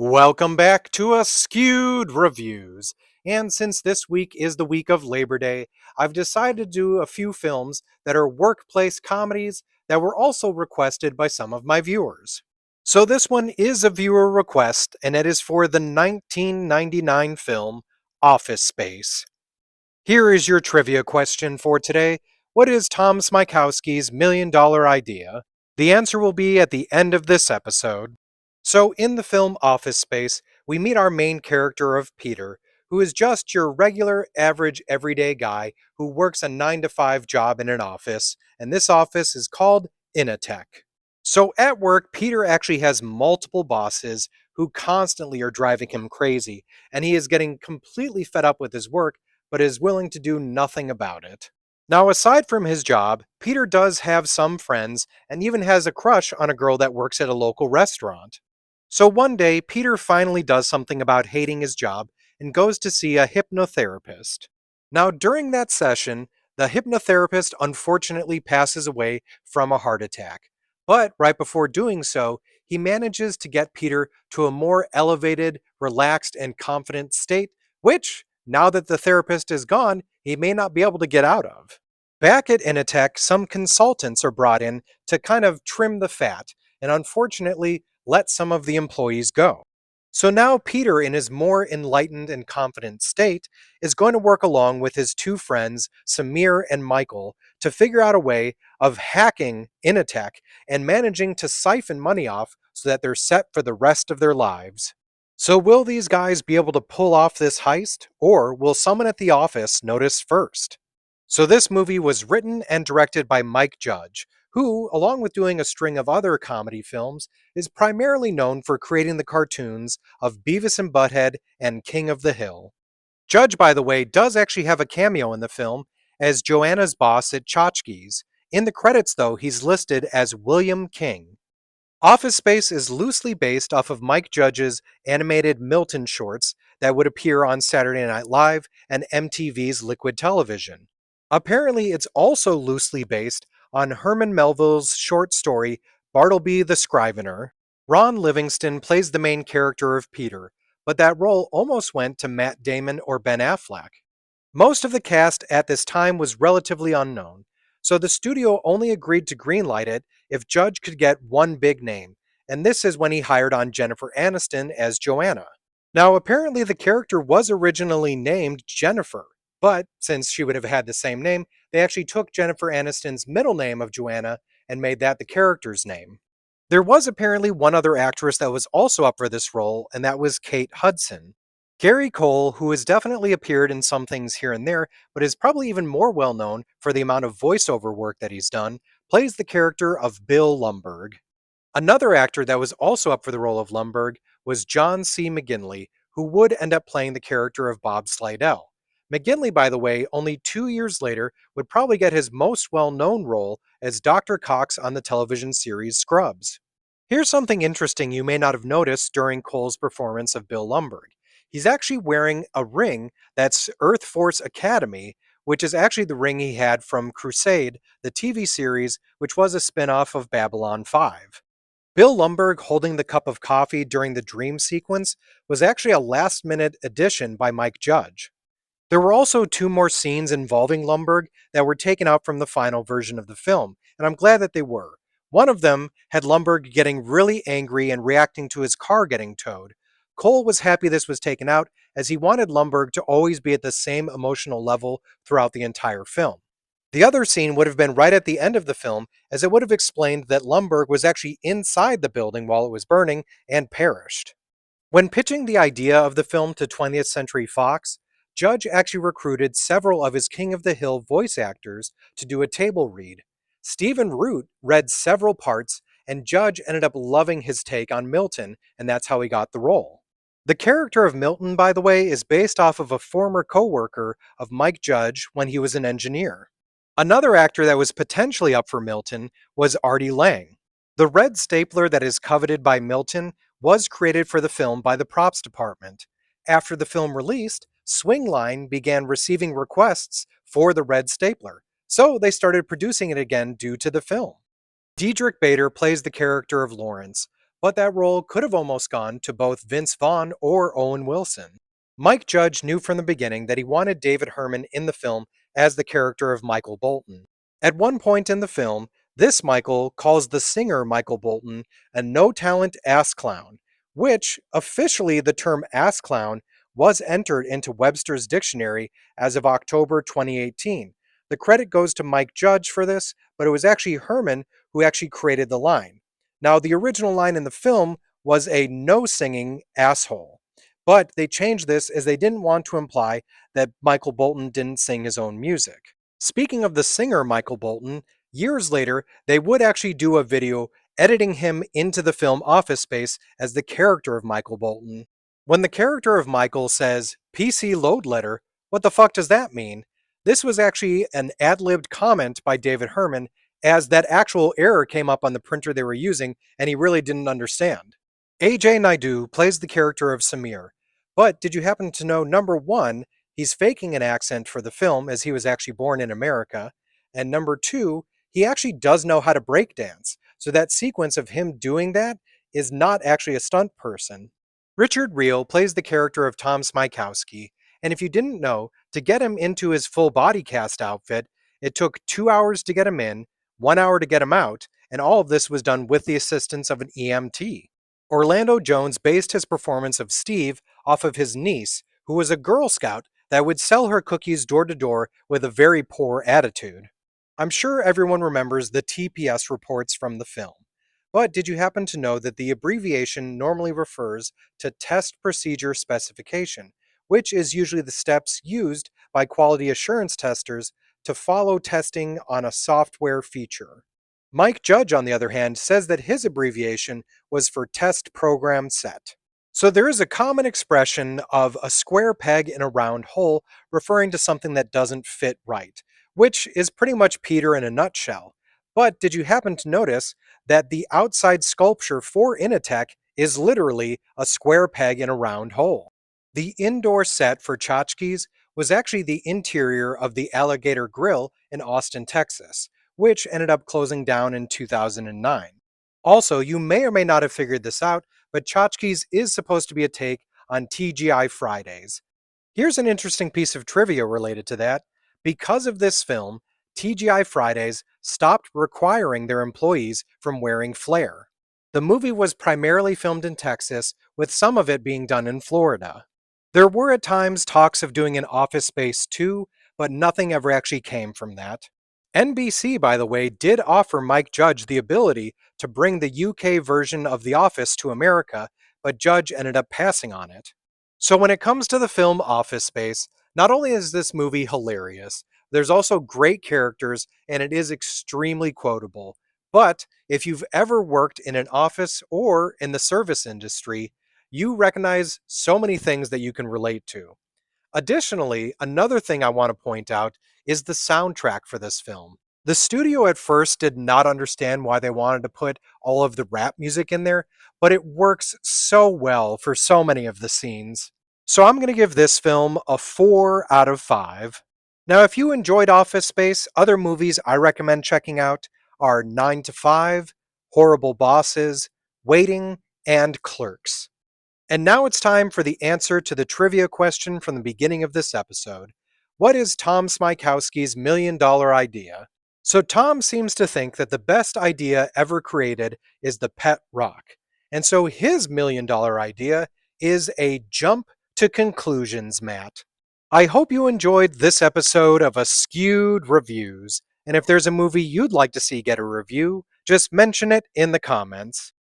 Welcome back to Askewed Reviews. And since this week is the week of Labor Day, I've decided to do a few films that are workplace comedies that were also requested by some of my viewers. So this one is a viewer request, and it is for the 1999 film Office Space. Here is your trivia question for today. What is Tom Smykowski's million-dollar idea? The answer will be at the end of this episode. So, in the film Office Space, we meet our main character of Peter, who is just your regular, average, everyday guy who works a 9 to 5 job in an office, and this office is called Initech. So, at work, Peter actually has multiple bosses who constantly are driving him crazy, and he is getting completely fed up with his work, but is willing to do nothing about it. Now, aside from his job, Peter does have some friends and even has a crush on a girl that works at a local restaurant. So one day, Peter finally does something about hating his job and goes to see a hypnotherapist. Now, during that session, the hypnotherapist unfortunately passes away from a heart attack. But right before doing so, he manages to get Peter to a more elevated, relaxed, and confident state, which, now that the therapist is gone, he may not be able to get out of. Back at Initech, some consultants are brought in to kind of trim the fat, and unfortunately, let some of the employees go. So now Peter, in his more enlightened and confident state, is going to work along with his two friends, Samir and Michael, to figure out a way of hacking Initech and managing to siphon money off so that they're set for the rest of their lives. So will these guys be able to pull off this heist, or will someone at the office notice first? So this movie was written and directed by Mike Judge, who, along with doing a string of other comedy films, is primarily known for creating the cartoons of Beavis and Butthead and King of the Hill. Judge, by the way, does actually have a cameo in the film as Joanna's boss at Tchotchkes. In the credits, though, he's listed as William King. Office Space is loosely based off of Mike Judge's animated Milton shorts that would appear on Saturday Night Live and MTV's Liquid Television. Apparently, it's also loosely based on Herman Melville's short story Bartleby the Scrivener. Ron Livingston plays the main character of Peter, but that role almost went to Matt Damon or Ben Affleck. Most of the cast at this time was relatively unknown, so the studio only agreed to greenlight it if Judge could get one big name, and this is when he hired on Jennifer Aniston as Joanna. Now, apparently, the character was originally named Jennifer, but since she would have had the same name, they actually took Jennifer Aniston's middle name of Joanna and made that the character's name. There was apparently one other actress that was also up for this role, and that was Kate Hudson. Gary Cole, who has definitely appeared in some things here and there, but is probably even more well known for the amount of voiceover work that he's done, plays the character of Bill Lumbergh. Another actor that was also up for the role of Lumbergh was John C. McGinley, who would end up playing the character of Bob Slidell. McGinley, by the way, only 2 years later would probably get his most well-known role as Dr. Cox on the television series Scrubs. Here's something interesting you may not have noticed during Cole's performance of Bill Lumbergh. He's actually wearing a ring that's Earth Force Academy, which is actually the ring he had from Crusade, the TV series, which was a spin-off of Babylon 5. Bill Lumbergh holding the cup of coffee during the dream sequence was actually a last-minute addition by Mike Judge. There were also two more scenes involving Lumbergh that were taken out from the final version of the film, and I'm glad that they were. One of them had Lumbergh getting really angry and reacting to his car getting towed. Cole was happy this was taken out, as he wanted Lumbergh to always be at the same emotional level throughout the entire film. The other scene would have been right at the end of the film, as it would have explained that Lumbergh was actually inside the building while it was burning and perished. When pitching the idea of the film to 20th Century Fox, Judge actually recruited several of his King of the Hill voice actors to do a table read. Stephen Root read several parts, and Judge ended up loving his take on Milton, and that's how he got the role. The character of Milton, by the way, is based off of a former co-worker of Mike Judge when he was an engineer. Another actor that was potentially up for Milton was Artie Lang. The red stapler that is coveted by Milton was created for the film by the props department. After the film released, Swingline began receiving requests for the red stapler, so they started producing it again due to the film. Diedrich Bader plays the character of Lawrence. but that role could have almost gone to both Vince Vaughn or Owen Wilson. Mike Judge knew from the beginning that he wanted David Herman in the film as the character of Michael Bolton. At one point in the film, this Michael calls the singer Michael Bolton a no talent ass clown, which officially the term ass clown was entered into Webster's dictionary as of October 2018. The credit goes to Mike Judge for this, but it was actually Herman who actually created the line. Now, the original line in the film was a no singing asshole, but they changed this as they didn't want to imply that Michael Bolton didn't sing his own music. Speaking of the singer Michael Bolton, years later, they would actually do a video editing him into the film Office Space as the character of Michael Bolton. When the character of Michael says, PC load letter, what the fuck does that mean? This was actually an ad-libbed comment by David Herman, as that actual error came up on the printer they were using and he really didn't understand. AJ Naidu plays the character of Samir, but did you happen to know, number one, he's faking an accent for the film as he was actually born in America, and number two, he actually does know how to break dance, so that sequence of him doing that is not actually a stunt person. Richard Reel plays the character of Tom Smykowski, and if you didn't know, to get him into his full body cast outfit, it took 2 hours to get him in, 1 hour to get him out, and all of this was done with the assistance of an EMT. Orlando Jones based his performance of Steve off of his niece, who was a Girl Scout that would sell her cookies door to door with a very poor attitude. I'm sure everyone remembers the TPS reports from the film. But did you happen to know that the abbreviation normally refers to Test Procedure Specification, which is usually the steps used by quality assurance testers to follow testing on a software feature? Mike Judge, on the other hand, says that his abbreviation was for Test Program Set. So there is a common expression of a square peg in a round hole referring to something that doesn't fit right, which is pretty much Peter in a nutshell. But did you happen to notice that the outside sculpture for Initech is literally a square peg in a round hole? The indoor set for tchotchkes was actually the interior of the Alligator Grill in Austin, Texas, which ended up closing down in 2009. Also, you may or may not have figured this out, but tchotchkes is supposed to be a take on TGI Fridays. Here's an interesting piece of trivia related to that. Because of this film, TGI Fridays stopped requiring their employees from wearing flair. The movie was primarily filmed in Texas, with some of it being done in Florida. There were at times talks of doing an Office Space 2, but nothing ever actually came from that. NBC, by the way, did offer Mike Judge the ability to bring the UK version of The Office to America, but Judge ended up passing on it. So when it comes to the film Office Space, not only is this movie hilarious, there's also great characters and it is extremely quotable. But if you've ever worked in an office or in the service industry, you recognize so many things that you can relate to. Additionally, another thing I want to point out is the soundtrack for this film. The studio at first did not understand why they wanted to put all of the rap music in there, but it works so well for so many of the scenes. So I'm going to give this film a 4 out of 5. Now, if you enjoyed Office Space, other movies I recommend checking out are 9 to 5, Horrible Bosses, Waiting, and Clerks. And now it's time for the answer to the trivia question from the beginning of this episode. What is Tom Smykowski's $1,000,000 idea? So Tom seems to think that the best idea ever created is the pet rock. And so his $1,000,000 idea is a jump to conclusions mat. I hope you enjoyed this episode of Askewed Reviews. And if there's a movie you'd like to see get a review, just mention it in the comments.